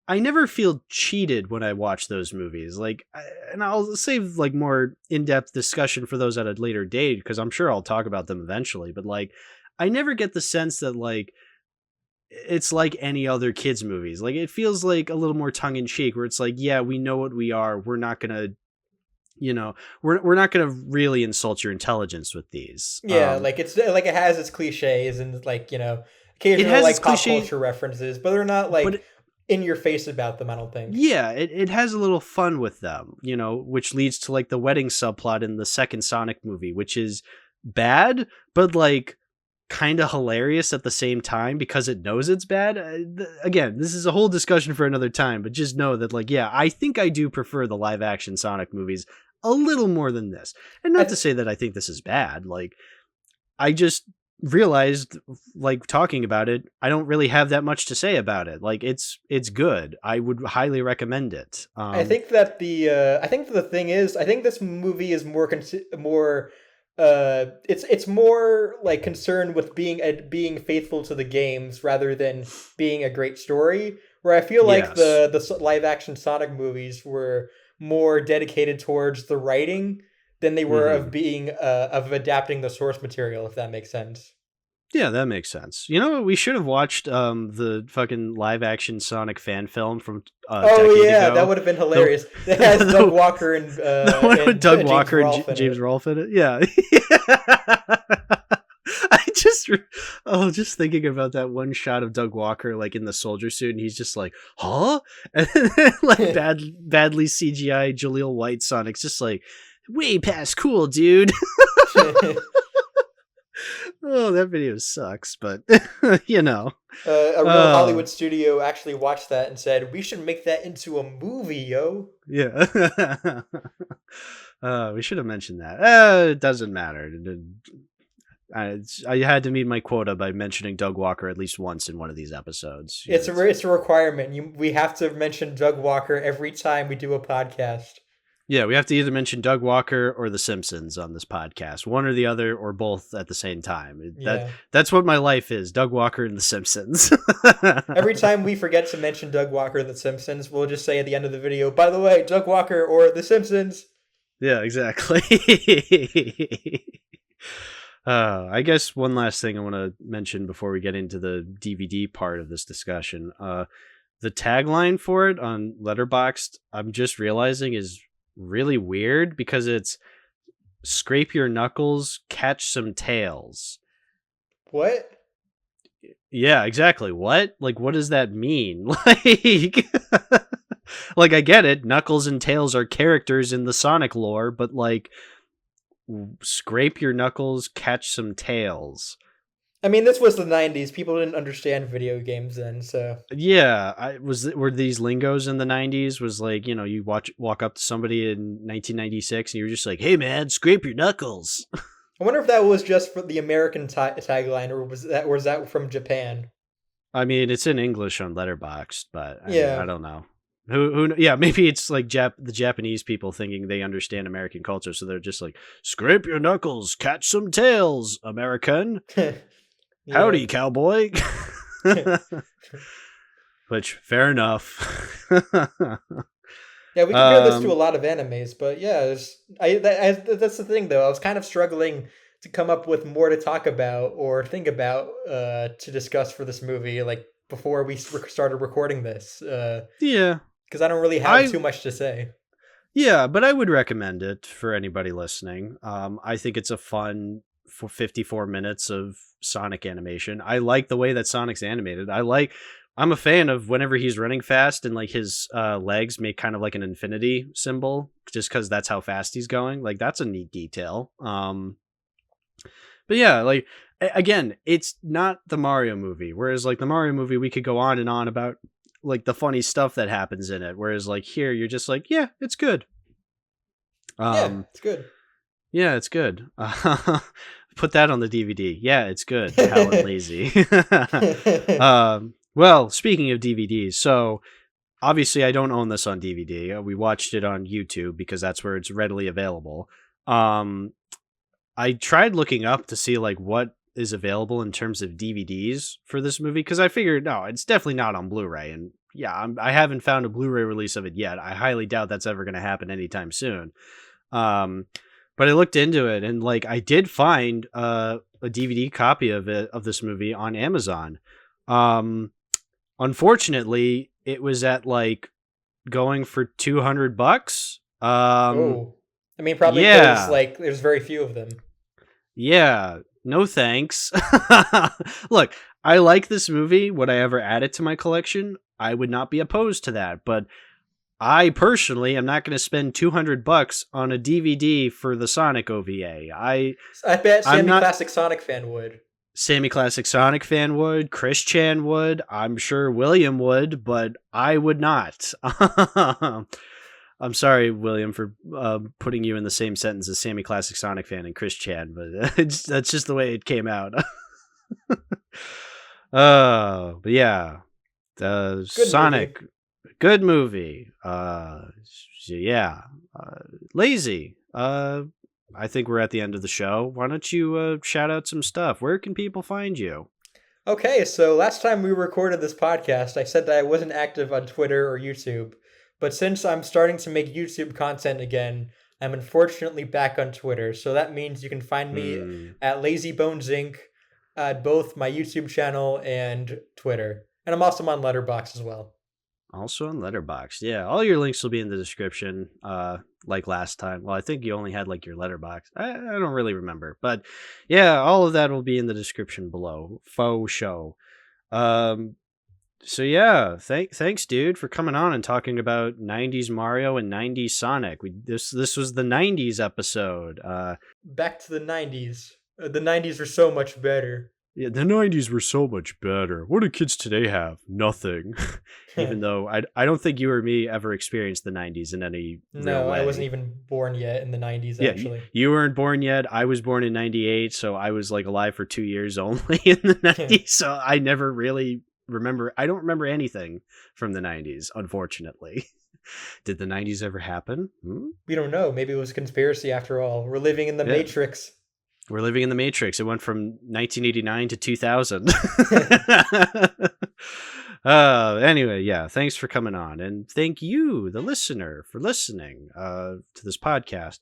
I never feel cheated when I watch those movies. Like, and I'll save like more in-depth discussion for those at a later date because I'm sure I'll talk about them eventually. But like, I never get the sense that like it's like any other kids movies. Like, it feels like a little more tongue-in-cheek, where it's like, yeah, we know what we are. We're not gonna, we're not gonna really insult your intelligence with these. Yeah, like it's like it has its cliches and like occasional like pop culture references, but they're not like in your face about them, I don't think. Yeah, it has a little fun with them, which leads to like the wedding subplot in the second Sonic movie, which is bad, but like kind of hilarious at the same time because it knows it's bad. Again, this is a whole discussion for another time, but just know that like, yeah, I think I do prefer the live action Sonic movies a little more than this. And not to say that I think this is bad. Like, I just realized, like, talking about it, I don't really have that much to say about it. Like, it's good. I would highly recommend it. I think that the thing is, I think this movie is it's more like concerned with being faithful to the games rather than being a great story. Where I feel like the live action Sonic movies were more dedicated towards the writing than they were of adapting the source material, if that makes sense. Yeah, that makes sense. You know what? We should have watched the fucking live action Sonic fan film from decade ago. That would have been hilarious. It has Doug Walker and the one with Doug Walker and James Rolfe in it. Yeah. Just thinking about that one shot of Doug Walker like in the soldier suit, and he's just like, huh? And then, like badly CGI Jaleel White Sonic's just like, way past cool, dude. Oh, that video sucks, but a real Hollywood studio actually watched that and said, we should make that into a movie, yo. Yeah. We should have mentioned that. It doesn't matter. I had to meet my quota by mentioning Doug Walker at least once in one of these episodes. It's a requirement. We have to mention Doug Walker every time we do a podcast. Yeah, we have to either mention Doug Walker or The Simpsons on this podcast, one or the other, or both at the same time. That's what my life is: Doug Walker and The Simpsons. Every time we forget to mention Doug Walker and The Simpsons, we'll just say at the end of the video, "By the way, Doug Walker or The Simpsons." Yeah, exactly. I guess one last thing I want to mention before we get into the DVD part of this discussion. The tagline for it on Letterboxd, I'm just realizing, is really weird because it's "Scrape your knuckles, catch some tails." What? Yeah, exactly. What? Like, what does that mean? Like, I get it. Knuckles and Tails are characters in the Sonic lore, but like, scrape your knuckles, catch some tails. I mean, this was the 90s. People didn't understand video games then, so... Yeah, were these lingos in the 90s? Was like, you know, you walk up to somebody in 1996 and you're just like, "Hey man, scrape your knuckles." I wonder if that was just for the American tagline, or was that from Japan? I mean, it's in English on Letterboxd, but yeah, I don't know. Who? Yeah, maybe it's like the Japanese people thinking they understand American culture, so they're just like, "Scrape your knuckles, catch some tails, American." Howdy, cowboy. Which, fair enough. Yeah, we compare this to a lot of animes, but yeah, that's the thing, though. I was kind of struggling to come up with more to talk about or think about to discuss for this movie, like before we started recording this. Yeah. Because I don't really have too much to say. Yeah, but I would recommend it for anybody listening. I think it's a fun for 54 minutes of Sonic animation. I like the way that Sonic's animated. I'm a fan of whenever he's running fast and like his legs make kind of like an infinity symbol just because that's how fast he's going. Like, that's a neat detail. But yeah, like, again, it's not the Mario movie. Whereas like the Mario movie, we could go on and on about like the funny stuff that happens in it. Whereas like here, you're just like, yeah, it's good. Yeah, it's good. Yeah, it's good. Put that on the DVD. Yeah, it's good. How lazy. Well, speaking of DVDs, so obviously I don't own this on DVD. We watched it on YouTube because that's where it's readily available. I tried looking up to see like what is available in terms of DVDs for this movie because I figured, no, it's definitely not on Blu-ray. And yeah, I haven't found a Blu-ray release of it yet. I highly doubt that's ever going to happen anytime soon. But I looked into it and like I did find a DVD copy of this movie on Amazon. Unfortunately, it was at like going for $200. Oh, I mean, probably because like there's very few of them. Yeah, no thanks. Look, I like this movie. Would I ever add it to my collection? I would not be opposed to that, but I personally am not going to spend $200 on a DVD for the Sonic OVA. I bet Sammy Classic Sonic fan would. Sammy Classic Sonic fan would. Chris Chan would. I'm sure William would, but I would not. I'm sorry, William, for putting you in the same sentence as Sammy Classic Sonic fan and Chris Chan, but that's just the way it came out. But yeah, Sonic. Movie. Good movie. Yeah. Lazy. I think we're at the end of the show. Why don't you shout out some stuff? Where can people find you? Okay, so last time we recorded this podcast, I said that I wasn't active on Twitter or YouTube. But since I'm starting to make YouTube content again, I'm unfortunately back on Twitter. So that means you can find me at Lazybones Inc. at both my YouTube channel and Twitter. And I'm also on Letterboxd as well. Also on Letterboxd. Yeah, all your links will be in the description, like last time. Well, I think you only had like your Letterboxd. I don't really remember. But yeah, all of that will be in the description below. Faux show. So yeah, thanks, dude, for coming on and talking about 90s Mario and 90s Sonic. This was the 90s episode. Back to the 90s. The 90s were so much better. Yeah, the 90s were so much better. What do kids today have? Nothing. Even though I don't think you or me ever experienced the 90s in any real way. I wasn't even born yet in the 90s, Yeah, actually. you weren't born yet. I was born in 98, so I was like alive for 2 years only in the 90s. So I never really remember. I don't remember anything from the 90s, unfortunately. Did the 90s ever happen? We don't know. Maybe it was a conspiracy after all. We're living in the Matrix. We're living in the Matrix. It went from 1989 to 2000. Anyway, yeah, thanks for coming on. And thank you, the listener, for listening to this podcast.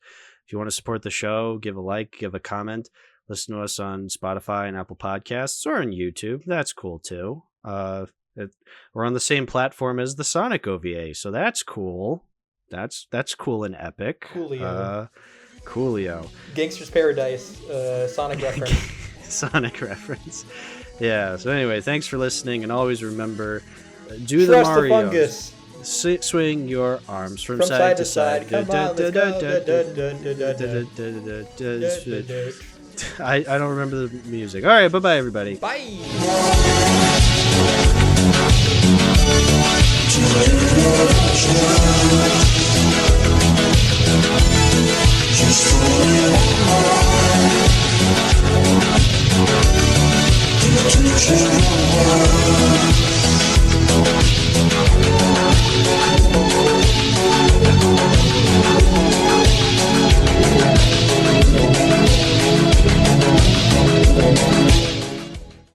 If you want to support the show, give a like, give a comment, listen to us on Spotify and Apple Podcasts or on YouTube. That's cool, too. We're on the same platform as the Sonic OVA, so that's cool. That's cool and epic. Coolio. Gangster's Paradise, Sonic reference. Sonic reference. Yeah, so anyway, thanks for listening, and always remember, do Trust the Mario. The fungus. Swing your arms from side to side. Come on, let's go. I don't remember the music. All right, bye-bye, everybody. Bye. Just for your heart.